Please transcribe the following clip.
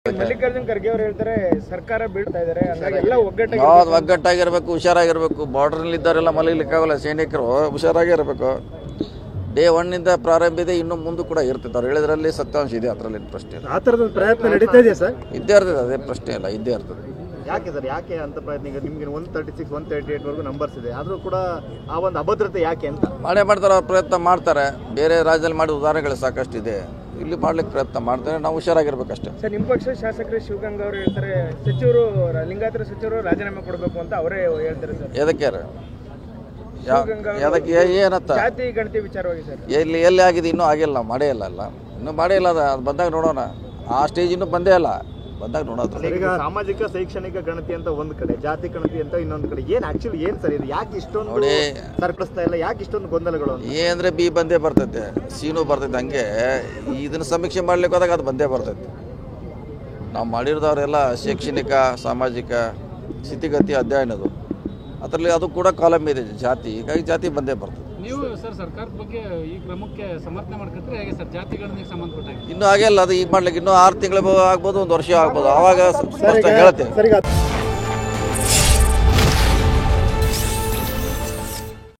ಮಲ್ಲಿಕಾರ್ಜುನ್ ಖರ್ಗೆ ಅವರು ಹೇಳ್ತಾರೆ ಸರ್ಕಾರ ಬೀಳ್ತಾ ಇದಾರೆ, ಹಂಗಾಗಿ ಎಲ್ಲ ಒಗ್ಗಟ್ಟಾಗಿರ್ಬೇಕು, ಹುಷಾರಾಗಿರ್ಬೇಕು. ಬಾರ್ಡರ್ನಲ್ಲಿ ಇದ್ದಾರೆಲ್ಲ ಮಲಗಲಿಕ್ಕಾಗಲ್ಲ, ಸೈನಿಕರು ಹುಷಾರಾಗಿರ್ಬೇಕು. ಡೇ 1 ಪ್ರಾರಂಭ ಇದೆ, ಇನ್ನು ಮುಂದೆ ಕೂಡ ಇರ್ತದೆ. ಅವ್ರು ಹೇಳಿದ್ರಲ್ಲಿ ಸತ್ಯಾಂಶ ಇದೆ, ಅದರಲ್ಲಿ ಪ್ರಶ್ನೆ ಇಲ್ಲ. ಆ ಥರದ ಪ್ರಯತ್ನ ನಡೀತಾ ಇದೆ ಸರ್, ಇದ್ದೇ ಇರ್ತದೆ, ಅದೇ ಪ್ರಶ್ನೆ ಇಲ್ಲ, ಇದ್ದೇ ಇರ್ತದೆ. ಯಾಕೆ ಸರ್, ಯಾಕೆ ಅಂತ ಪ್ರಯತ್ನ? ಈಗ ನಿಮ್ಗೆ 136, 138 ವರೆಗೂ ನಂಬರ್ಸ್ ಇದೆ, ಆದರೂ ಕೂಡ ಆ ಒಂದು ಅಭದ್ರತೆ ಯಾಕೆ ಅಂತ ಮಾಡ್ತಾರೆ, ಅವ್ರು ಪ್ರಯತ್ನ ಮಾಡ್ತಾರೆ. ಬೇರೆ ರಾಜ್ಯದಲ್ಲಿ ಮಾಡಿದ ಉದಾಹರಣೆಗಳು ಸಾಕಷ್ಟು ಇದೆ. ಇಲ್ಲಿ ಮಾಡ್ಲಿಕ್ಕೆ ಪ್ರಯತ್ನ ಮಾಡ್ತಾರೆ, ನಾವು ಹುಷಾರಾಗಿರ್ಬೇಕಷ್ಟೇ. ಸರ್, ನಿಮ್ಮ ಪಕ್ಷ ಶಾಸಕರು ಶಿವಗಂಗಾ ಅವರು ಹೇಳ್ತಾರೆ ಸಚಿವರು, ಲಿಂಗಾಯತರ ಸಚಿವರು ರಾಜೀನಾಮೆ ಕೊಡಬೇಕು ಅಂತ ಅವರೇ ಹೇಳ್ತಾರೆ ಸರ್. ಎದಕ್ಕೆ ಏನತ್ತ ಜಾತಿ ಗಣತಿ ವಿಚಾರವಾಗಿ ಸರ್ ಎಲ್ಲಿ ಆಗಿದೆ? ಇನ್ನೂ ಆಗಿಲ್ಲ, ನಾವು ಮಾಡೇ ಇಲ್ಲ. ಇನ್ನೂ ಮಾಡೇ ಇಲ್ಲ. ಅದು ಬಂದಾಗ ನೋಡೋಣ. ಆ ಸ್ಟೇಜ್ ಇನ್ನೂ ಬಂದೇ ಇಲ್ಲ, ಬಂದಾಗ ನೋಡೋದು. ಈಗ ಸಾಮಾಜಿಕ ಶೈಕ್ಷಣಿಕ ಗಣತಿ ಅಂತ ಒಂದು ಕಡೆ, ಜಾತಿ ಗಣತಿ ಅಂತ ಇನ್ನೊಂದು ಕಡೆ, ಏನ್ ಆಕ್ಚುಲಿ ಏನ್ ಸರ್ ಇದು? ಯಾಕೆ ಇಷ್ಟೊಂದು ಸರಿಪಡಿಸ್ತಾ ಇಲ್ಲ? ಯಾಕೆ ಇಷ್ಟೊಂದು ಗೊಂದಲಗಳು? ಎ ಅಂದ್ರೆ ಬಿ ಬಂದೇ ಬರ್ತೈತೆ, ಸಿನೂ ಬರ್ತೈತೆ. ಹಂಗೆ ಇದನ್ನ ಸಮೀಕ್ಷೆ ಮಾಡ್ಲಿಕ್ಕೆ ಹೋದಾಗ ಅದು ಬಂದೇ ಬರ್ತೈತೆ. ನಾವು ಮಾಡಿರೋದವರೆಲ್ಲ ಶೈಕ್ಷಣಿಕ ಸಾಮಾಜಿಕ ಸ್ಥಿತಿಗತಿ ಅಧ್ಯಯನದು, ಅದರಲ್ಲಿ ಅದು ಕೂಡ ಕಾಲಮ್ ಇದೆ ಜಾತಿ. ಹೀಗಾಗಿ ಜಾತಿ ಬಂದೇ ಬರ್ತದೆ. ನೀವು ಸರ್ ಸರ್ಕಾರದ ಬಗ್ಗೆ ಈ ಕ್ರಮಕ್ಕೆ ಸಮರ್ಥನೆ ಮಾಡ್ಕೊಂಡ್ರೆ ಹೇಗೆ ಸರ್? ಜಾತಿ ಗಣನೆಗೆ ಸಂಬಂಧಪಟ್ಟ ಇನ್ನೂ ಆಗಿಲ್ಲ, ಅದು ಈಗ ಮಾಡ್ಲಿಕ್ಕೆ ಇನ್ನೂ 6 ತಿಂಗಳು ಆಗ್ಬೋದು, 1 ವರ್ಷ ಆಗ್ಬೋದು. ಆವಾಗ ಸ್ಪಷ್ಟ ಹೇಳ್ತೇವೆ.